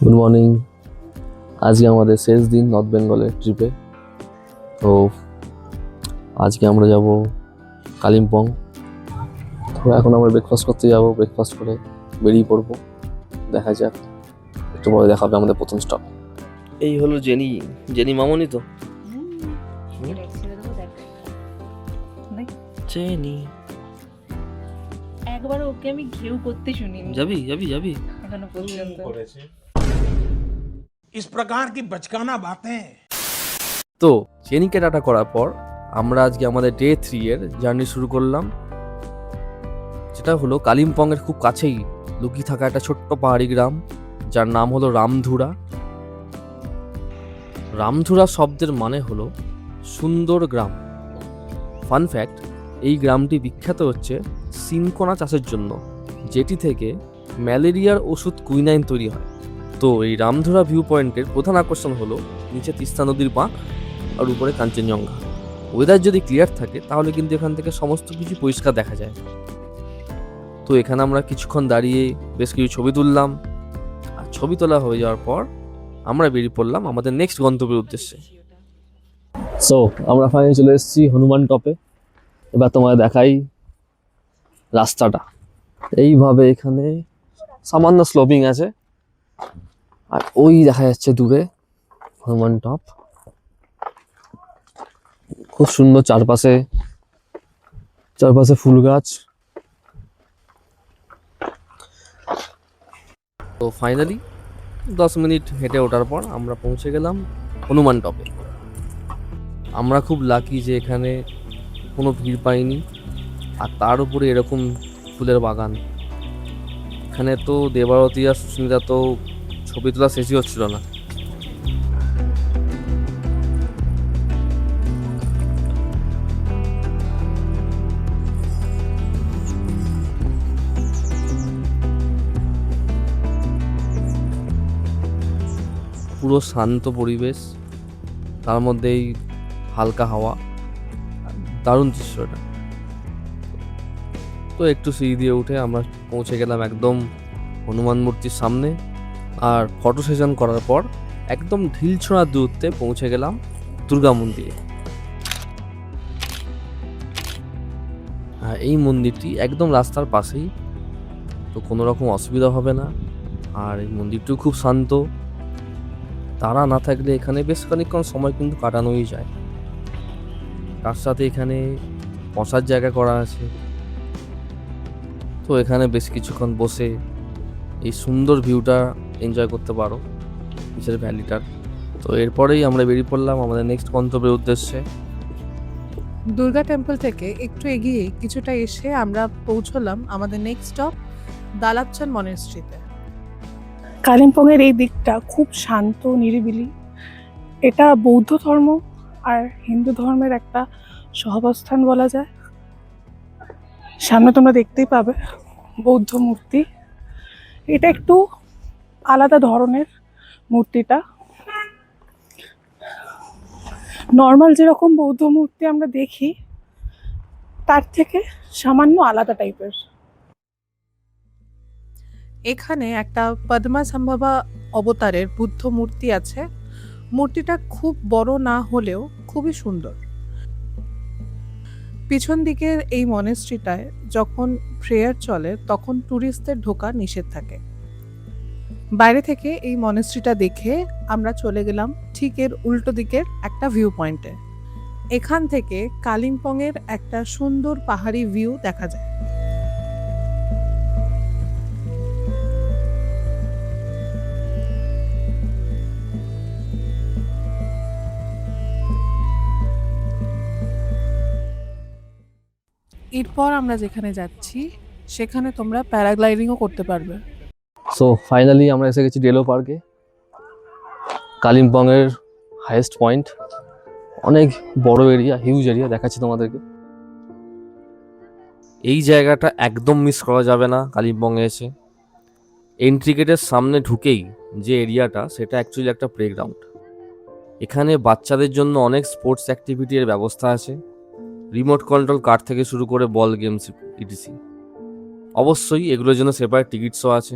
Good morning. আজকে আমাদের শেষ দিন নর্থ বেঙ্গলের ট্রিপে। তো আজকে আমরা যাব কালিম্পং। তো এখন আমরা ব্রেকফাস্ট করতে যাব, ব্রেকফাস্ট করে বেরিয়ে পড়বো। দেখা যাক, একটু পরে দেখা হবে আমাদের প্রথম স্টপ। এই হলো জেনি। জেনি মামনি তো জেনি। একবার ওকে আমি ঘেউ করতে শুনিনি যাবি যাবি যাবি এখনো পর্যন্ত। इस प्रकार की बचकाना बातें। তো জেনিকে টাটা করার পর আমরা আজকে আমাদের ডে 3 এর জার্নি শুরু করলাম, যেটা হলো কালিম্পংয়ের খুব কাছেই লুকিয়ে থাকা একটা ছোট্ট পাহাড়ি গ্রাম, যার নাম হলো রামধুরা। রামধুরা শব্দের মানে হলো সুন্দর গ্রাম। ফান ফ্যাক্ট, এই গ্রামটি বিখ্যাত হচ্ছে সিনকোনা চাষের জন্য, যেটি থেকে ম্যালেরিয়ার ওষুধ কুইনাইন তৈরি হয়। তো এই রামধুরা ভিউ পয়েন্টের প্রধান আকর্ষণ হলো নিচে তিস্তা নদীর বাঁক আর উপরে কাঞ্চনজঙ্ঘা। ওয়েদার যদি ক্লিয়ার থাকে তাহলে কিন্তু এখান থেকে সমস্ত কিছু পরিষ্কার দেখা যায়। তো এখানে আমরা কিছুক্ষণ দাঁড়িয়ে বেশ কিছু ছবি তুললাম, আর ছবি তোলা হয়ে যাওয়ার পর আমরা বেরিয়ে পড়লাম আমাদের নেক্সট গন্তব্যের উদ্দেশ্যে। সো আমরা ফাইনালি চলে এসেছি হনুমান টপে। এবার তোমায় দেখাই রাস্তাটা। এইভাবে এখানে সামান্য স্লোপিং আছে, আর ওই দেখা যাচ্ছে দূরে হনুমান টপ। খুব সুন্দর, চারপাশে চারপাশে ফুল গাছ। তো ফাইনালি 10 মিনিট হেঁটে ওঠার পর আমরা পৌঁছে গেলাম হনুমান টপে। আমরা খুব লাকি যে এখানে কোনো ভিড় পাইনি, আর তার উপরে এরকম ফুলের বাগান। এখানে তো দেবারতী আর সুস্মিতা তো ছবি তোলা শেষই হচ্ছিল না। পুরো শান্ত পরিবেশ, তার মধ্যেই হালকা হাওয়া, দারুণ দৃশ্য এটা। তো একটু সিঁড়ি দিয়ে উঠে আমরা পৌঁছে গেলাম একদম হনুমান মূর্তির সামনে, আর ফটো সেশন করার পর একদম ঢিল ছোঁড়ার দূরত্বে পৌঁছে গেলাম দুর্গা মন্দিরে। আর এই মন্দিরটি একদম রাস্তার পাশেই, তো কোনো রকম অসুবিধা হবে না। আর এই মন্দিরটিও খুব শান্ত, তারা না থাকলে এখানে বেশ খানিকক্ষণ সময় কিন্তু কাটানোই যায়। তার সাথে এখানে বসার জায়গা করা আছে, তো এখানে বেশ কিছুক্ষণ বসে এই সুন্দর ভিউটা এনজয় করতে পারো, নিচের ভ্যালিটার। তো এরপরেই আমরা বেরিয়ে পড়লাম আমাদের নেক্সট গন্তব্যের উদ্দেশ্যে। দুর্গা টেম্পল থেকে একটু এগিয়ে কিছুটা এসে আমরা পৌঁছলাম আমাদের নেক্সট স্টপ দালাপচান মনেস্ট্রিতে। কালিম্পংয়ের এই দিকটা খুব শান্ত নিরিবিলি। এটা বৌদ্ধ ধর্ম আর হিন্দু ধর্মের একটা সহাবস্থান বলা যায়। সামনে তোমরা দেখতেই পাবে বৌদ্ধ মূর্তি। এটা একটু আলাদা ধরনের মূর্তিটা। নর্মাল যেরকম বৌদ্ধ মূর্তি আমরা দেখি তার থেকে সামান্য আলাদা টাইপের। এখানে একটা পদ্মাসম্ভবা অবতারের বুদ্ধ মূর্তি আছে। মূর্তিটা খুব বড় না হলেও খুবই সুন্দর। পিছন দিকের এই মনেস্ট্রিটায় যখন প্রেয়ার চলে তখন ট্যুরিস্টদের ঢোকা নিষেধ থাকে। বাইরে থেকে এই মনেস্ট্রিটা দেখে আমরা চলে গেলাম ঠিক এর উল্টো দিকের একটা ভিউ পয়েন্টে। এখান থেকে কালিম্পংয়ের একটা সুন্দর পাহাড়ি ভিউ দেখা যায়। এরপর আমরা যেখানে যাচ্ছি সেখানে তোমরা প্যারাগ্লাইডিংও করতে পারবে। সো ফাইনালি আমরা এসে গেছি ডেলো পার্কে, কালিম্পংয়ের হাইয়েস্ট পয়েন্ট। অনেক বড় এরিয়া, হিউজ এরিয়া দেখাচ্ছি তোমাদেরকে। এই জায়গাটা একদম মিস করা যাবে না কালিম্পংয়ে এসে। এন্ট্রি গেটের সামনে ঢুকেই যে এরিয়াটা, সেটা অ্যাকচুয়ালি একটা প্লেগ্রাউন্ড। এখানে বাচ্চাদের জন্য অনেক স্পোর্টস অ্যাক্টিভিটির ব্যবস্থা আছে, রিমোট কন্ট্রোল কার থেকে শুরু করে বল গেমস ইটিসি। অবশ্যই এগুলোর জন্য সেপারেট টিকিটসও আছে।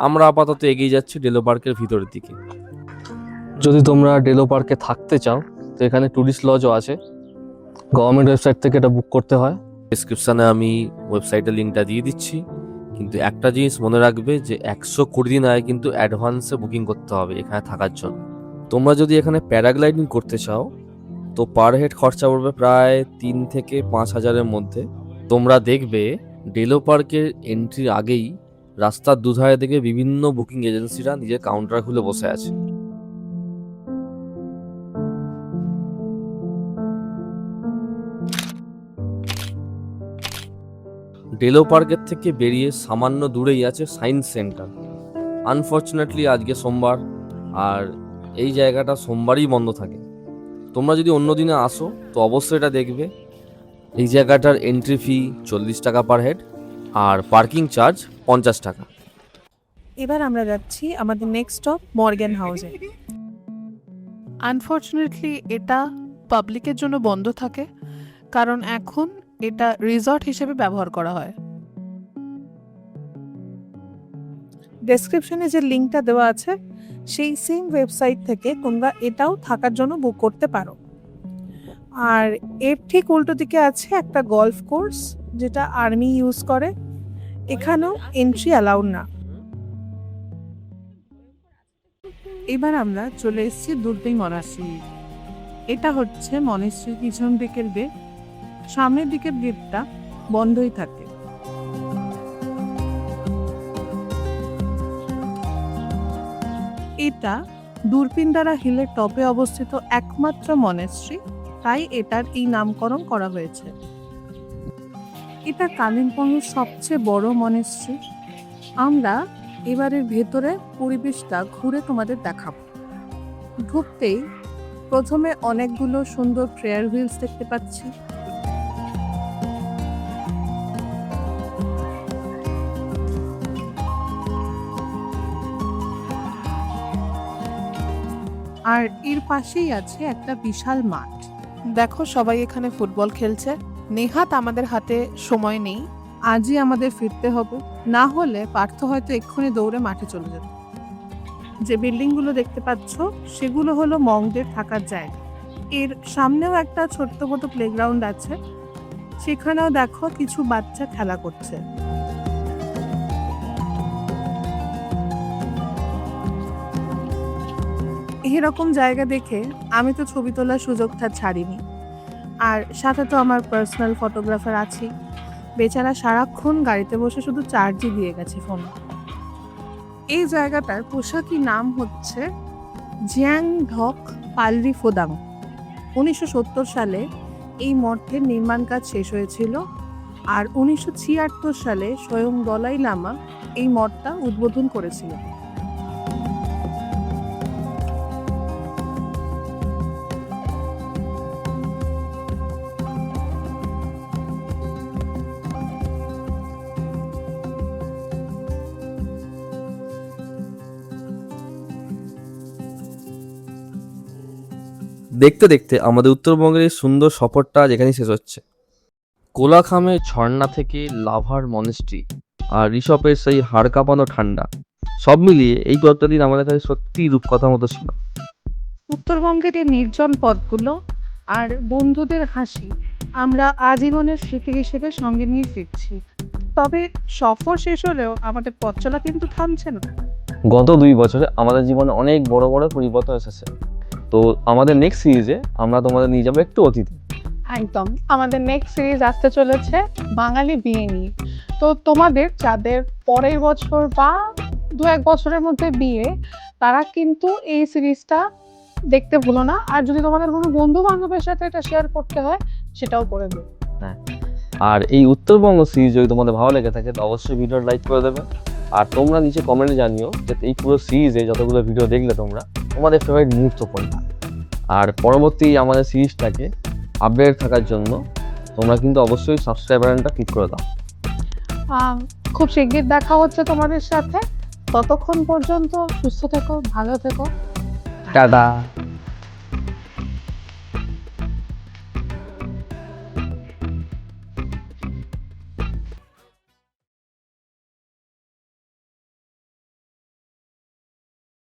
আমরা আপাতত এগিয়ে যাচ্ছি ডেলো পার্কের ভিতরের দিকে। যদি তোমরা ডেলো পার্কে থাকতে চাও তো এখানে ট্যুরিস্ট লজও আছে, গভর্নমেন্ট ওয়েবসাইট থেকে এটা বুক করতে হয়। ডিসক্রিপশানে আমি ওয়েবসাইটের লিঙ্কটা দিয়ে দিচ্ছি, কিন্তু একটা জিনিস মনে রাখবে যে 120 দিন আগে কিন্তু অ্যাডভান্সে বুকিং করতে হবে এখানে থাকার জন্য। তোমরা যদি এখানে প্যারাগ্লাইডিং করতে চাও তো পার হেড খরচা পড়বে প্রায় 3 থেকে 5 হাজারের মধ্যে। তোমরা দেখবে ডেলো পার্কের এন্ট্রির আগেই রাস্তার দুধারে দেখে বিভিন্ন বুকিং এজেন্সিরা নিজের কাউন্টার খুলে বসে আছে। ডেলো পার্কের থেকে বেরিয়ে সামান্য দূরেই আছে সায়েন্স সেন্টার। আনফর্চুনেটলি আজকে সোমবার, আর এই জায়গাটা সোমবারই বন্ধ থাকে। তোমরা যদি অন্য দিনে আসো তো অবশ্যই এটা দেখবে। এই জায়গাটার এন্ট্রি ফি 40 টাকা পার হেড আর পার্কিং চার্জ 50 টাকা। এবার আমরা যাচ্ছি আমাদের নেক্সট স্টপ মর্গ্যান হাউসে। আনফর্চুনেটলি এটা পাবলিকের জন্য বন্ধ থাকে, কারণ এখন এটা রিসর্ট হিসেবে ব্যবহার করা হয়। ডেসক্রিপশনে যে লিঙ্কটা দেওয়া আছে সেই সেম ওয়েবসাইট থেকে তোমরা এটাও থাকার জন্য বুক করতে পারো। আর এর ঠিক উল্টো দিকে আছে একটা গলফ কোর্স, যেটা আর্মি ইউজ করে। এখানেও এন্ট্রি অ্যালাউড না। এবার আমরা চলে এসেছি দুর্পিং মনাস্ট্রি। এটা হচ্ছে মনাস্ট্রির পিছন দিকের গেট। সামনের দিকের গেটটা বন্ধই থাকে। এটা দূরপিন্দারা হিলের টপে অবস্থিত একমাত্র মনাস্ট্রি, তাই এটার এই নামকরণ করা হয়েছে। এটা কালিম্পংয়ের সবচেয়ে বড় মনাস্ট্রি। আমরা এবারের ভেতরে পরিবেশটা ঘুরে তোমাদের দেখাবো। ঢুকতেই প্রথমে অনেকগুলো সুন্দর প্রেয়ার হুইলস দেখতে পাচ্ছি। আর এর পাশেই আছে একটা বিশাল মাঠ। দেখো সবাই এখানে ফুটবল খেলছে। নেহাত আমাদের হাতে সময় নেই, আজই আমাদের ফিরতে হবে, না হলে পার্থ হয়তো এক্ষুনি দৌড়ে মাঠে চলে যেত। যে বিল্ডিংগুলো দেখতে পাচ্ছ সেগুলো হলো মংদের থাকার জায়গা। এর সামনেও একটা ছোট্ট মতো প্লেগ্রাউন্ড আছে, সেখানেও দেখো কিছু বাচ্চা খেলা করছে। এরকম জায়গা দেখে আমি তো ছবি তোলার সুযোগটা ছাড়িনি। আর সাথে তো আমার পার্সোনাল ফটোগ্রাফার আছেই, বেচারা সারাক্ষণ গাড়িতে বসে শুধু চার্জই দিয়ে গেছে ফোন। এই জায়গাটার পোশাকি নাম হচ্ছে জিয়াং ঢক পালরি ফোদাং। 1970 সালে এই মঠের নির্মাণ কাজ শেষ হয়েছিল, আর 1976 সালে স্বয়ং দলাই লামা এই মঠটা উদ্বোধন করেছিলেন। দেখতে দেখতে আমাদের উত্তরবঙ্গের এই সুন্দর সফরটা যেখানে শেষ হচ্ছে। কোলাখামের ঝর্ণা থেকে লাভার মনেস্ট্রি আর ঋষভের সেই হাড় কাঁপানো ঠান্ডা, সব মিলিয়ে এই কয়েকটা দিন আমাদের কাছে সত্যিই রূপকথার মতো ছিল। উত্তরবঙ্গের এই নির্জন পথগুলো আর বন্ধুদের হাসি আমরা আজীবনের স্মৃতি হিসেবে সঙ্গে নিয়ে ফিরছি। তবে সফর শেষ হলেও আমাদের পথ চলা কিন্তু থামছে না। গত 2 বছরে আমাদের জীবনে অনেক বড় বড় পরিবর্তন এসেছে। তো আমাদের নেক্সট সিরিজে আমরা তোমাদের নিয়ে যাবো একটু অতীতে। একদম, আমাদের নেক্সট সিরিজ আসতে চলেছে বাঙালি বিয়ে নিয়ে। তো তোমাদের যাদের পরের বছর বা 2-1 বছরের মধ্যে বিয়ে, তারা কিন্তু এই সিরিজটা দেখতে ভুলো না। আর যদি তোমাদের কোনো বন্ধু বান্ধবের সাথে এটা শেয়ার করতে হয় সেটাও করে দেবে। আর এই উত্তরবঙ্গ সিরিজ যদি তোমাদের ভালো লেগে থাকে তো অবশ্যই ভিডিওটা লাইক করে দেবে। আর তোমরা নিচে কমেন্টে জানিও যে এই পুরো সিরিজে যতগুলো ভিডিও দেখলে তোমরা তোমাদের ফেভারিট মুহূর্ত কোনটা। আর পরবর্তী আমাদের সিরিজটাকে আপডেট থাকার জন্য তোমরা কিন্তু অবশ্যই সাবস্ক্রাইব বাটনটা ক্লিক করে দাও। খুব শিগগির দেখা হচ্ছে তোমাদের সাথে। ততক্ষণ পর্যন্ত সুস্থ থেকো, ভালো থেকো, টাটা।